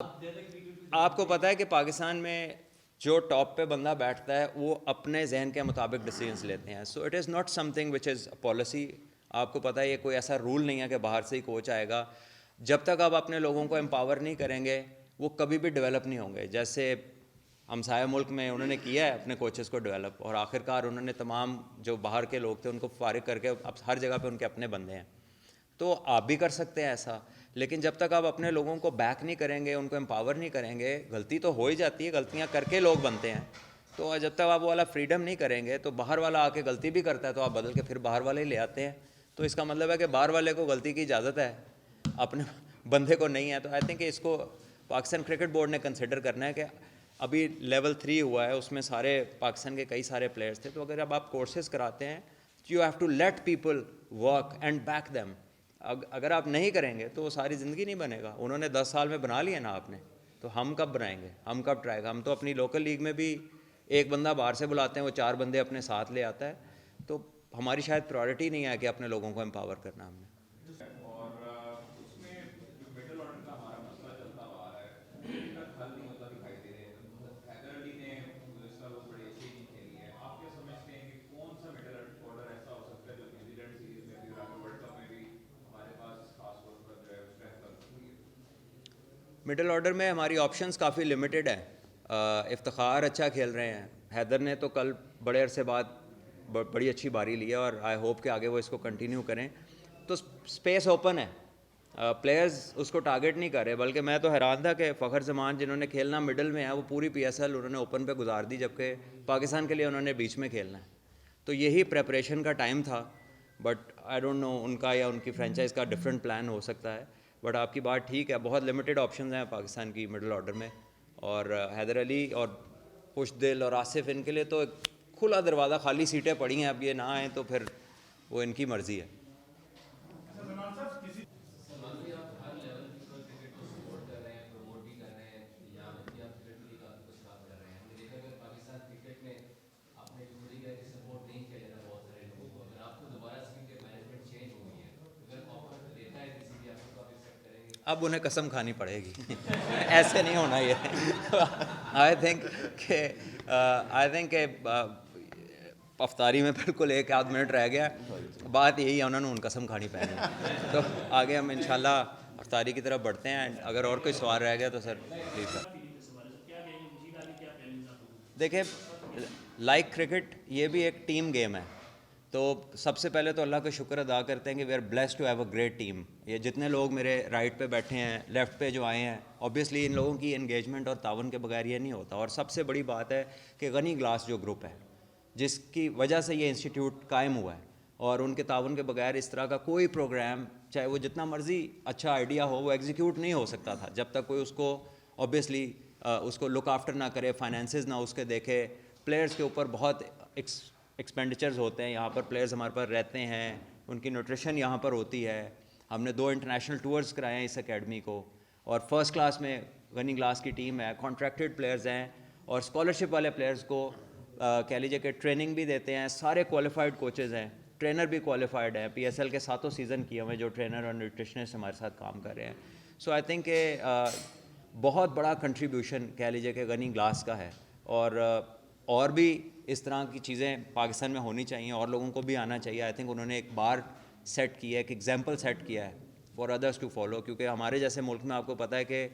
آپ کو پتہ ہے کہ پاکستان میں جو ٹاپ پہ بندہ بیٹھتا ہے وہ اپنے ذہن کے مطابق ڈیسیجنس لیتے ہیں. So it is not some thing which is policy. آپ کو پتہ ہے یہ کوئی ایسا رول نہیں ہے کہ باہر سے ہی کوچ آئے گا. جب تک آپ اپنے لوگوں کو امپاور نہیں کریں گے وہ کبھی بھی ڈیولپ نہیں ہوں گے. جیسے ہمسایہ ملک میں انہوں نے کیا ہے اپنے کوچز کو ڈیولپ, اور آخر کار انہوں نے تمام جو باہر کے لوگ تھے ان کو فارغ کر کے اب ہر جگہ پہ ان کے اپنے بندے ہیں. تو آپ بھی کر سکتے ہیں ایسا, لیکن جب تک آپ اپنے لوگوں کو بیک نہیں کریں گے, ان کو امپاور نہیں کریں گے, غلطی تو ہو ہی جاتی ہے, غلطیاں کر کے لوگ بنتے ہیں. تو جب تک آپ وہ والا فریڈم نہیں کریں گے تو باہر والا آ کے غلطی بھی کرتا ہے تو آپ بدل کے پھر باہر والے ہی لے آتے ہیں. تو اس کا مطلب ہے کہ باہر والے کو غلطی کی اجازت ہے, اپنے بندے کو نہیں ہے. تو آئی تھنک کہ اس کو پاکستان کرکٹ بورڈ نے کنسیڈر کرنا ہے کہ ابھی لیول 3 ہوا ہے, اس میں سارے پاکستان کے کئی سارے پلیئرس تھے. تو اگر اب آپ کورسز کراتے ہیں you have to let people work and back them. اگر آپ نہیں کریں گے تو وہ ساری زندگی نہیں بنے گا. انہوں نے 10 سال میں بنا لیا نا آپ نے, تو ہم کب بنائیں گے, ہم کب ٹرائی گا. ہم تو اپنی لوکل لیگ میں بھی ایک بندہ باہر سے بلاتے ہیں, وہ 4 بندے اپنے ساتھ لے آتا ہے. تو ہماری شاید پرائورٹی نہیں ہے کہ اپنے لوگوں کو امپاور کرنا ہم نے. اور اس میں جو مڈل آرڈر کا ہمارا مسئلہ چلتا آ رہا ہے ابھی تک حل نہیں ہوتا دکھائی دے رہے ہیں. حیدر علی نے گزشتہ روز بڑی اچھی اننگ کھیلی ہے. آپ کیا سمجھتے ہیں کہ کون سا مڈل آرڈر ایسا ہو سکتا ہے جو نیوزی لینڈ سیریز میں بھی اور آگے ورلڈ کپ میں بھی ہمارے پاس خاص طور پر جو ہے اسٹرینتھ بن سکتی ہے؟ مڈل آرڈر میں ہماری آپشنس کافی لمیٹڈ ہیں. افتخار اچھا کھیل رہے ہیں, حیدر نے تو کل بڑے عرصے بعد بڑی اچھی باری لی ہے, اور آئی ہوپ کہ آگے وہ اس کو کنٹینیو کریں. تو اسپیس اوپن ہے, پلیئرز اس کو ٹارگیٹ نہیں کر رہے. بلکہ میں تو حیران تھا کہ فخر زمان جنہوں نے کھیلنا مڈل میں ہے وہ پوری پی ایس ایل انہوں نے اوپن پہ گزار دی, جبکہ پاکستان کے لیے انہوں نے بیچ میں کھیلنا ہے. تو یہی پریپریشن کا ٹائم تھا. بٹ آئی ڈونٹ نو ان کا یا ان کی فرینچائز کا ڈفرینٹ پلان ہو سکتا ہے. بٹ آپ کی بات ٹھیک ہے, بہت لمیٹڈ آپشنز ہیں پاکستان کی مڈل آرڈر میں. اور حیدر علی اور خوش دل اور آصف ان کے لیے تو ایک کھلا دروازہ, خالی سیٹیں پڑی ہیں. اب یہ نہ آئیں تو پھر وہ ان کی مرضی ہے. سلمان بھائی آپ ہر لیول پر کرکٹ کو سپورٹ کر رہے ہیں, پروموٹ بھی کر رہے ہیں, یہاں تک کہ آپ کرکٹ کے لیے کافی کچھ کام کر رہے ہیں. ہم نے دیکھا کہ پاکستان کرکٹ میں آپ نے خود ہی کہا کہ سپورٹ نہیں کیا جاتا بہت سارے لوگوں کو. اگر آپ کو دوبارہ سے کیونکہ مینجمنٹ چینج ہو گئی ہے, اگر آفر دیتا ہے کسی بھی آپ کو, آپ ایکسیپٹ کریں گے؟ اب انہیں قسم کھانی پڑے گی. ایسے نہیں ہونا یہ. آئی تھنک کہ افطاری میں بالکل 1 آدھ منٹ رہ گیا. بات یہی ہے, انہوں نے ان قسم کھانی پڑنی ہے. تو آگے ہم انشاءاللہ افطاری کی طرف بڑھتے ہیں. اگر اور کوئی سوال رہ گیا تو سر پلیز سر. دیکھیں, لائک کرکٹ یہ بھی ایک ٹیم گیم ہے. تو سب سے پہلے تو اللہ کا شکر ادا کرتے ہیں کہ we are blessed to have a great team. یہ جتنے لوگ میرے رائٹ پہ بیٹھے ہیں, لیفٹ پہ جو آئے ہیں, اوبیسلی ان لوگوں کی انگیجمنٹ اور تعاون کے بغیر یہ نہیں ہوتا. اور سب سے بڑی بات ہے کہ غنی گلاس جو گروپ ہے جس کی وجہ سے یہ انسٹیٹیوٹ قائم ہوا ہے, اور ان کے تعاون کے بغیر اس طرح کا کوئی پروگرام چاہے وہ جتنا مرضی اچھا آئیڈیا ہو وہ ایگزیکیوٹ نہیں ہو سکتا تھا جب تک کوئی اس کو اوبیسلی اس کو لک آفٹر نہ کرے, فائنینسز نہ اس کے دیکھے. پلیئرز کے اوپر بہت ایکسپینڈیچرز ہوتے ہیں. یہاں پر پلیئرز ہمارے پاس رہتے ہیں, ان کی نیوٹریشن یہاں پر ہوتی ہے. ہم نے 2 انٹرنیشنل ٹورز کرائے ہیں اس اکیڈمی کو, اور فرسٹ کلاس میں غنی گلاس کی ٹیم ہے, کانٹریکٹڈ پلیئرز ہیں, اور اسکالرشپ والے پلیئرز کو کہہ لیجیے کہ ٹریننگ بھی دیتے ہیں. سارے کوالیفائڈ کوچز ہیں, ٹرینر بھی کوالیفائڈ ہیں, پی ایس ایل کے 7 سیزن کیے ہوئے جو ٹرینر اور نیوٹریشنسٹ ہمارے ساتھ کام کر رہے ہیں. سو آئی تھنک کہ بہت بڑا کنٹریبیوشن کہہ لیجیے کہ غنی گلاس کا ہے. اور بھی اس طرح کی چیزیں پاکستان میں ہونی چاہیے, اور لوگوں کو بھی آنا چاہیے. آئی تھنک انہوں نے ایک بار سیٹ کیا ہے, ایک ایگزامپل سیٹ کیا ہے فار ادرس ٹو فالو. کیونکہ ہمارے جیسے ملک میں آپ کو پتہ ہے کہ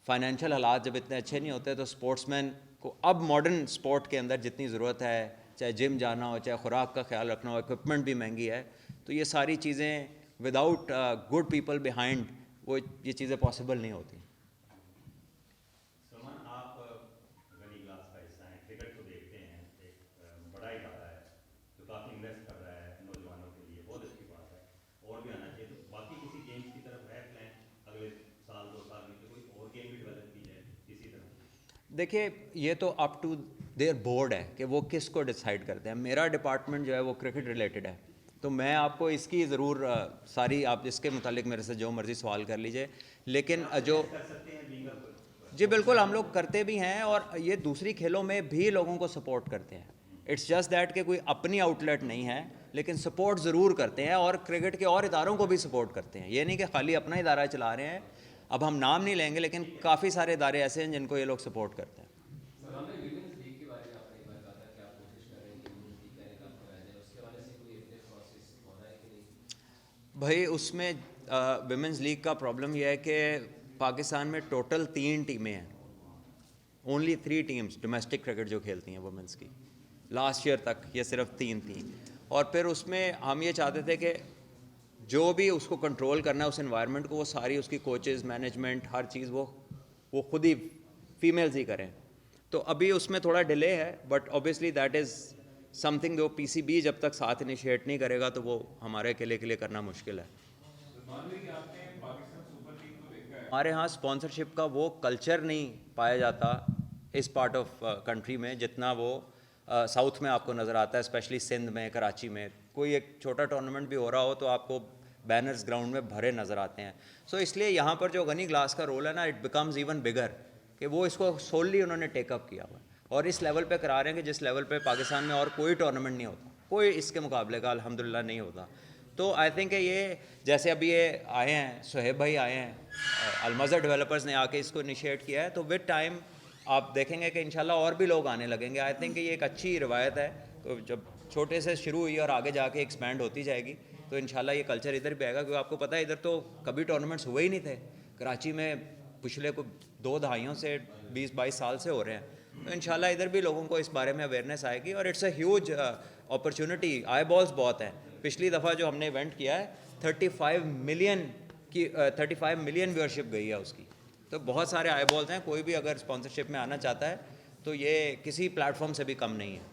فائنینشیل حالات جب اتنے اچھے نہیں ہوتے تو اسپورٹس مین کو اب ماڈرن اسپورٹ کے اندر جتنی ضرورت ہے, چاہے جم جانا ہو, چاہے خوراک کا خیال رکھنا ہو, اکوپمنٹ بھی مہنگی ہے. تو یہ ساری چیزیں وداؤٹ گڈ پیپل بیہائنڈ وہ یہ چیزیں پاسبل نہیں ہوتی. سلمان, آپ غنی کلاس کا حصہ ہیں, کرکٹ کو دیکھتے ہیں, ایک بڑا ادارہ ہے جو کافی انویسٹ کر رہا ہے نوجوانوں کے لیے, بہت اچھی بات ہے, اور بھی آنا چاہیے. تو باقی کسی گیمز کی طرف ہے پلان اگلے سال 2 سال میں کہ کوئی اور گیم بھی ڈیولپ کی جائے اسی طرح؟ دیکھیے, یہ تو اپ ٹو دیئر بورڈ ہے کہ وہ کس کو ڈیسائیڈ کرتے ہیں. میرا ڈپارٹمنٹ جو ہے وہ کرکٹ ریلیٹڈ ہے, تو میں آپ کو اس کی ضرور ساری آپ اس کے متعلق میرے سے جو مرضی سوال کر لیجئے. لیکن جو کر سکتے ہیں بینگ جی بالکل ہم لوگ کرتے بھی ہیں, اور یہ دوسری کھیلوں میں بھی لوگوں کو سپورٹ کرتے ہیں. اٹس جسٹ دیٹ کہ کوئی اپنی آؤٹ لیٹ نہیں ہے, لیکن سپورٹ ضرور کرتے ہیں, اور کرکٹ کے اور اداروں کو بھی سپورٹ کرتے ہیں. یہ نہیں کہ خالی اپنا ادارہ چلا رہے ہیں, اب ہم نام نہیں لیں گے لیکن کافی سارے ادارے ایسے ہیں جن کو یہ لوگ سپورٹ کرتے ہیں. سر ہم نے ویمنس لیگ کے بارے میں آپ نے ایک بار کہا تھا کہ آپ کوشش کر رہے ہیں کہ ویمنس لیگ کا انعقاد کرایا جائے, اس کے حوالے سے کوئی اپڈیٹ پروسیس ہو رہا ہے کہ نہیں؟ بھائی اس میں ویمنز لیگ کا پرابلم یہ ہے کہ پاکستان میں ٹوٹل 3 ٹیمیں ہیں, اونلی 3 ٹیمز ڈومیسٹک کرکٹ جو کھیلتی ہیں وومنس کی. لاسٹ ایئر تک یہ صرف 3 تھیں, اور پھر اس میں ہم یہ چاہتے تھے کہ جو بھی اس کو کنٹرول کرنا ہے اس انوائرمنٹ کو, وہ ساری اس کی کوچز مینجمنٹ ہر چیز وہ خود ہی فیمیلز ہی کریں. تو ابھی اس میں تھوڑا ڈیلے ہے, but obviously that is some thing جو پی سی بی جب تک ساتھ انیشیٹ نہیں کرے گا تو وہ ہمارے اکیلے کے لیے کرنا مشکل ہے. ہمارے ہاں اسپانسرشپ کا وہ کلچر نہیں پایا جاتا اس پارٹ آف کنٹری میں جتنا وہ ساؤتھ میں آپ کو نظر آتا ہے, اسپیشلی سندھ میں, کراچی میں. کوئی ایک چھوٹا ٹورنامنٹ بھی ہو رہا ہو تو آپ کو بینرز گراؤنڈ میں بھرے نظر آتے ہیں. سو اس لیے یہاں پر جو غنی گلاس کا رول ہے نا, اٹ بیکمز ایون بگر, کہ وہ اس کو سوللی انہوں نے ٹیک اپ کیا ہوا ہے اور اس لیول پہ کرا رہے ہیں کہ جس لیول پہ پاکستان میں اور کوئی ٹورنامنٹ نہیں ہوتا, کوئی اس کے مقابلے کا الحمدللہ نہیں ہوتا. تو آئی تھنک کہ یہ جیسے ابھی یہ آئے ہیں صہیب بھائی آئے ہیں, المظہر ڈیولپرز نے آ کے اس کو انیشیٹ کیا ہے, تو ود ٹائم آپ دیکھیں گے کہ انشاءاللہ اور بھی لوگ آنے لگیں گے. آئی تھنک کہ یہ ایک اچھی روایت ہے, تو جب چھوٹے سے شروع ہوئی اور آگے جا کے ایکسپینڈ ہوتی جائے گی تو انشاءاللہ یہ کلچر ادھر بھی آئے گا. کیونکہ آپ کو پتہ ہے ادھر تو کبھی ٹورنامنٹس ہوئے ہی نہیں تھے, کراچی میں پچھلے 2 دہائیوں سے 20-22 سال سے ہو رہے ہیں. تو انشاءاللہ ادھر بھی لوگوں کو اس بارے میں اویئرنیس آئے گی, اور it's a huge opportunity. Eyeballs بہت ہیں. پچھلی دفعہ جو ہم نے ایونٹ کیا ہے 35 ملین ویورشپ گئی ہے اس کی, تو بہت سارے آئی بالس ہیں. کوئی بھی اگر اسپانسرشپ میں آنا چاہتا ہے تو یہ کسی پلیٹ فارم سے بھی کم نہیں ہے.